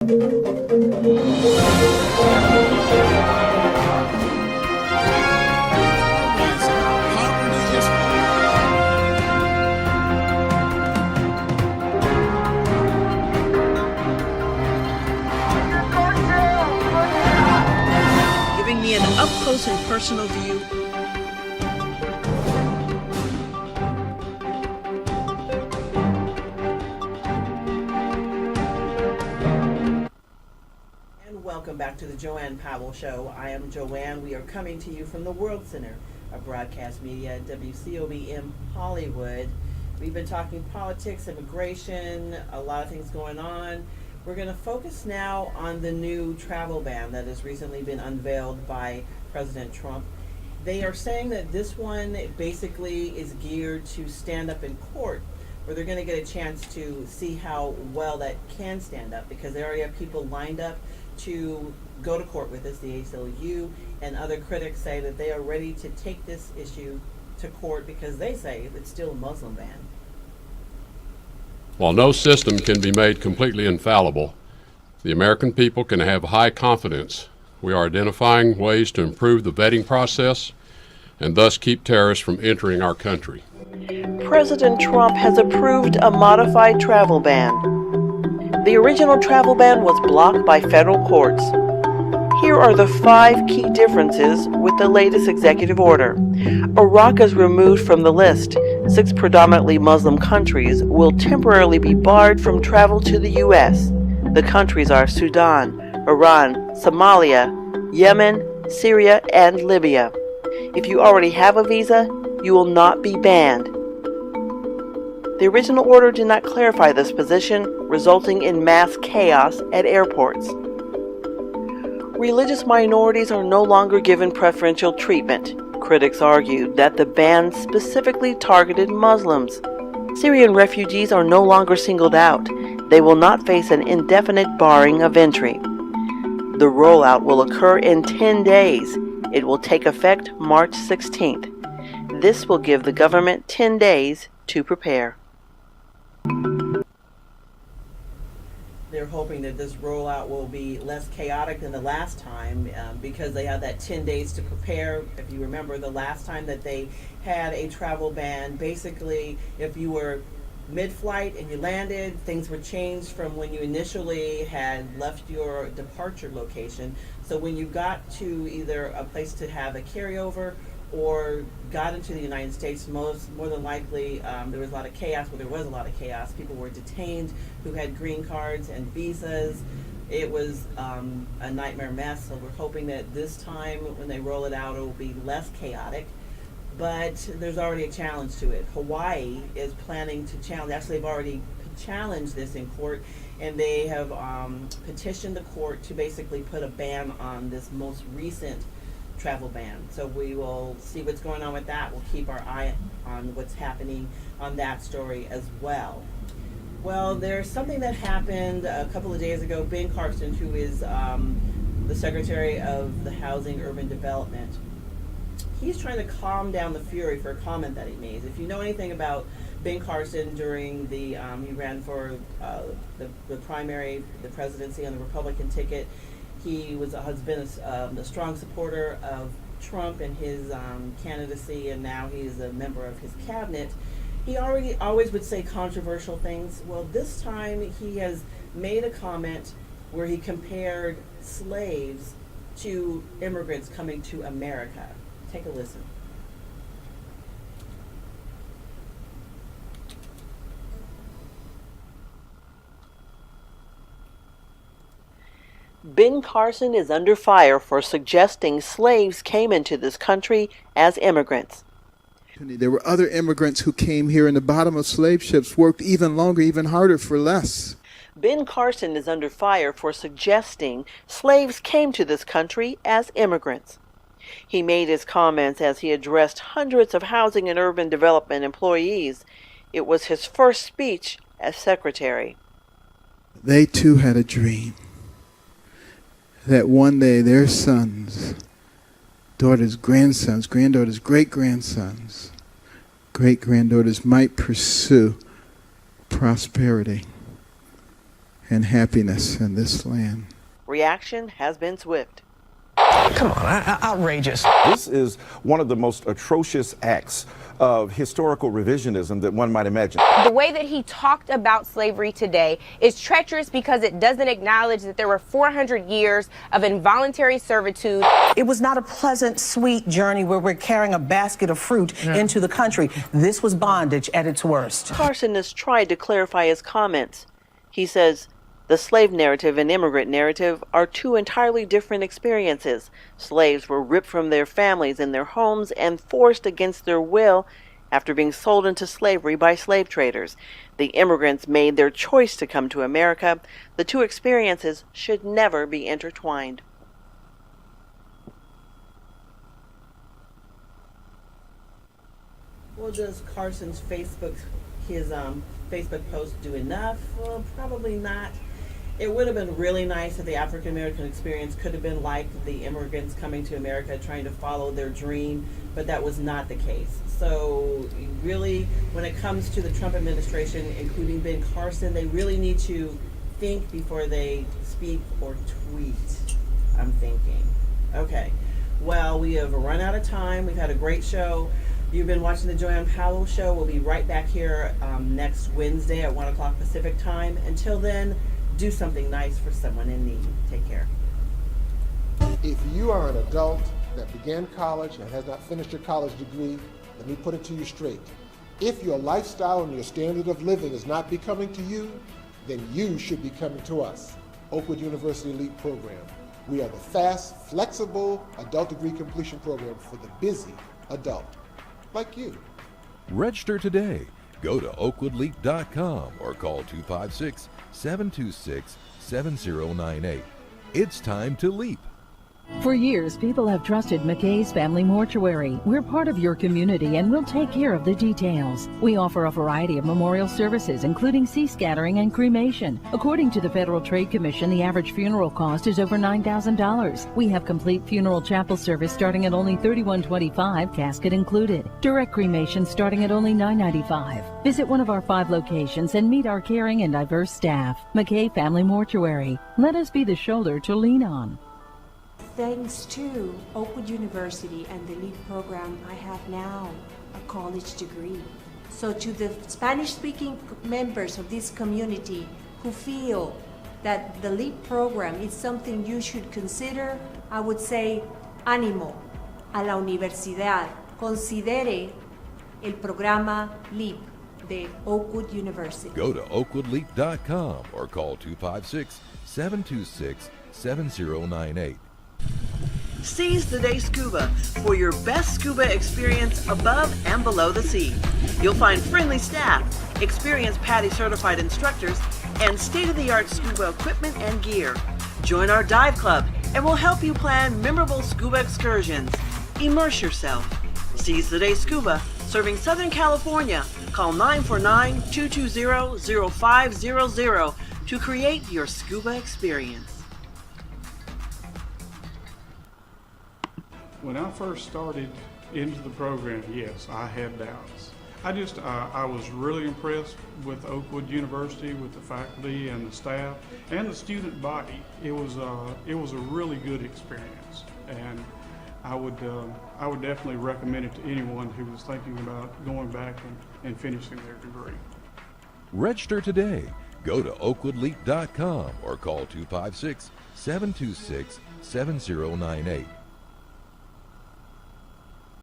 Giving me an up-close and personal view. Welcome back to the JoAnne Powell Show. I am JoAnne. We are coming to you from the World Center of Broadcast Media at WCOB in Hollywood. We've been talking politics, immigration, a lot of things going on. We're going to focus now on the new travel ban that has recently been unveiled by President Trump. They are saying that this one basically is geared to stand up in court, where they're going to get a chance to see how well that can stand up, because they already have people lined up to go to court with this. The ACLU and other critics say that they are ready to take this issue to court because they say it's still a Muslim ban. While no system can be made completely infallible, the American people can have high confidence we are identifying ways to improve the vetting process and thus keep terrorists from entering our country. President Trump has approved a modified travel ban. The original travel ban was blocked by federal courts. Here are the 5 key differences with the latest executive order. Iraq is removed from the list. 6 predominantly Muslim countries will temporarily be barred from travel to the U.S. The countries are Sudan, Iran, Somalia, Yemen, Syria, and Libya. If you already have a visa, you will not be banned. The original order did not clarify this position, resulting in mass chaos at airports. Religious minorities are no longer given preferential treatment. Critics argued that the ban specifically targeted Muslims. Syrian refugees are no longer singled out. They will not face an indefinite barring of entry. The rollout will occur in 10 days. It will take effect March 16th. This will give the government 10 days to prepare. They're hoping that this rollout will be less chaotic than the last time because they had that 10 days to prepare. If you remember the last time that they had a travel ban, basically if you were mid-flight and you landed, things were changed from when you initially had left your departure location. So when you got to either a place to have a carryover or got into the United States, more than likely there was a lot of chaos. Well, there was a lot of chaos. People were detained who had green cards and visas. It was a nightmare mess. So we're hoping that this time when they roll it out, it will be less chaotic. But there's already a challenge to it. Hawaii is planning to challenge. Actually, they've already challenged this in court, and they have petitioned the court to basically put a ban on this most recent travel ban. So we will see what's going on with that. We'll keep our eye on what's happening on that story as well. Well, there's something that happened a couple of days ago. Ben Carson, who is the Secretary of the Housing Urban Development, he's trying to calm down the fury for a comment that he made. If you know anything about Ben Carson, during the he ran for the primary, the presidency on the Republican ticket. He has been a strong supporter of Trump and his candidacy, and now he's a member of his cabinet. He always would say controversial things. Well, this time he has made a comment where he compared slaves to immigrants coming to America. Take a listen. Ben Carson is under fire for suggesting slaves came into this country as immigrants. There were other immigrants who came here in the bottom of slave ships, worked even longer, even harder for less. Ben Carson is under fire for suggesting slaves came to this country as immigrants. He made his comments as he addressed hundreds of housing and urban development employees. It was his first speech as secretary. They too had a dream that one day their sons, daughters, grandsons, granddaughters, great-grandsons, great-granddaughters might pursue prosperity and happiness in this land. Reaction has been swift. Come on, outrageous. This is one of the most atrocious acts of historical revisionism that one might imagine. The way that he talked about slavery today is treacherous because it doesn't acknowledge that there were 400 years of involuntary servitude. It was not a pleasant, sweet journey where we're carrying a basket of fruit into the country. This was bondage at its worst. Carson has tried to clarify his comments. He says, the slave narrative and immigrant narrative are two entirely different experiences. Slaves were ripped from their families and their homes and forced against their will after being sold into slavery by slave traders. The immigrants made their choice to come to America. The two experiences should never be intertwined. Well, does Carson's Facebook post do enough? Well, probably not. It would have been really nice if the African American experience could have been like the immigrants coming to America trying to follow their dream, but that was not the case. So really, when it comes to the Trump administration, including Ben Carson, they really need to think before they speak or tweet, I'm thinking. Okay, well, we have run out of time. We've had a great show. You've been watching the JoAnne Powell Show. We'll be right back here next Wednesday at 1 o'clock Pacific time. Until then, do something nice for someone in need. Take care. If you are an adult that began college and has not finished your college degree, let me put it to you straight. If your lifestyle and your standard of living is not becoming to you, then you should be coming to us, Oakwood University Elite Program. We are the fast, flexible adult degree completion program for the busy adult, like you. Register today. Go to oakwoodleap.com or call 256-726-7098. It's time to leap. For years, people have trusted McKay's Family Mortuary. We're part of your community and we'll take care of the details. We offer a variety of memorial services, including sea scattering and cremation. According to the Federal Trade Commission, the average funeral cost is over $9,000. We have complete funeral chapel service starting at only $31.25, casket included. Direct cremation starting at only $9.95. Visit one of our 5 locations and meet our caring and diverse staff. McKay Family Mortuary. Let us be the shoulder to lean on. Thanks to Oakwood University and the LEAP program, I have now a college degree. So to the Spanish-speaking members of this community who feel that the LEAP program is something you should consider, I would say, ánimo a la universidad. Considere el programa LEAP de Oakwood University. Go to oakwoodleap.com or call 256-726-7098. Seize the Day Scuba for your best scuba experience above and below the sea. You'll find friendly staff, experienced PADI certified instructors, and state-of-the-art scuba equipment and gear. Join our dive club and we'll help you plan memorable scuba excursions. Immerse yourself. Seize the Day Scuba, serving Southern California. Call 949-220-0500 to create your scuba experience. When I first started into the program, yes, I had doubts. I was really impressed with Oakwood University, with the faculty and the staff and the student body. It was a really good experience, and I would definitely recommend it to anyone who was thinking about going back and finishing their degree. Register today. Go to oakwoodleap.com or call 256-726-7098.